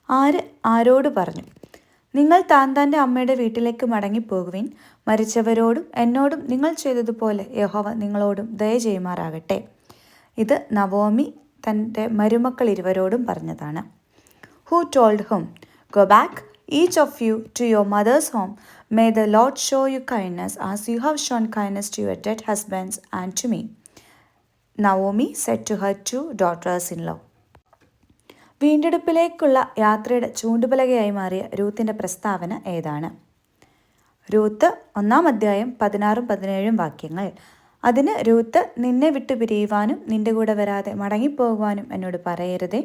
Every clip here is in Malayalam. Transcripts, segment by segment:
ആര് ആരോട് പറഞ്ഞു? നിങ്ങൾ താൻ്റെ അമ്മയുടെ വീട്ടിലേക്ക് മടങ്ങിപ്പോകുവിൻ. മരിച്ചവരോടും എന്നോടും നിങ്ങൾ ചെയ്തതുപോലെ യഹോവ നിങ്ങളോടും ദയ ചെയ്യുമാറാകട്ടെ. ഇത് നവോമി തൻ്റെ മരുമക്കൾ ഇരുവരോടും പറഞ്ഞതാണ്. Who told whom? Go back, each of you, to your mother's home. May the Lord show you kindness as you have shown kindness to your dead husbands and to me. Naomi said to her 2 daughters-in-law. വീണ്ടെടുപ്പിലേക്കുള്ള യാത്രയുടെ ചൂണ്ടുപലകയായി മാറിയ രൂത്തിൻ്റെ പ്രസ്താവന ഏതാണ്? രൂത്ത് 1-ാം അധ്യായം 16-17 വാക്യങ്ങൾ. അതിന് രൂത്ത്, നിന്നെ വിട്ടു പിരിയുവാനും നിന്റെ കൂടെ വരാതെ മടങ്ങിപ്പോകുവാനും എന്നോട് പറയരുതേ.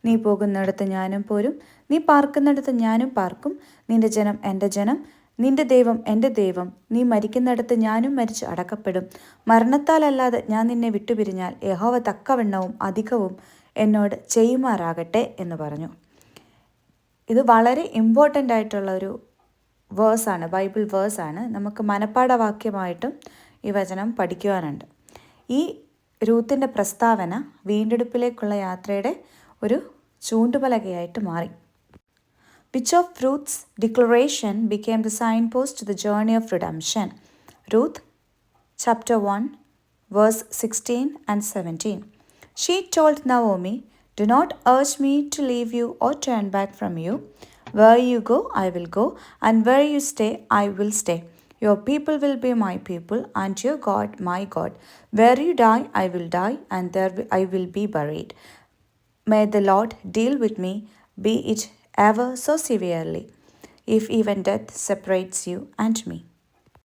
നീ പോകുന്നിടത്ത് ഞാനും പോരും, നീ പാർക്കുന്നിടത്ത് ഞാനും പാർക്കും. നിന്റെ ജനം എൻ്റെ ജനം, നിന്റെ ദൈവം എൻ്റെ ദൈവം. നീ മരിക്കുന്നിടത്ത് ഞാനും മരിച്ച് അടക്കപ്പെടും. മരണത്താലല്ലാതെ ഞാൻ നിന്നെ വിട്ടുപിരിഞ്ഞാൽ യഹോവ തക്കവണ്ണവും അധികവും എന്നോട് ചെയ്യുമാറാകട്ടെ എന്ന് പറഞ്ഞു. ഇത് വളരെ ഇമ്പോർട്ടൻ്റ് ആയിട്ടുള്ള ഒരു വേഴ്സാണ്, ബൈബിൾ വേഴ്സാണ്. നമുക്ക് മനപ്പാഠവാക്യമായിട്ടും ഈ വചനം പഠിക്കുവാനുണ്ട്. ഈ രൂത്തിൻ്റെ പ്രസ്താവന വീണ്ടെടുപ്പിലേക്കുള്ള യാത്രയുടെ ഒരു ചൂണ്ടുപലകയായിട്ട് മാറി. Which of Ruth's declaration became the signpost to the journey of redemption? Ruth chapter 1 verse 16 and 17. She told Naomi, do not urge me to leave you or turn back from you. Where you go, I will go, and where you stay, I will stay. Your people will be my people, and your God my God. Where you die, I will die, and there I will be buried. May the Lord deal with me, be it ever so severely, if even death separates you and me.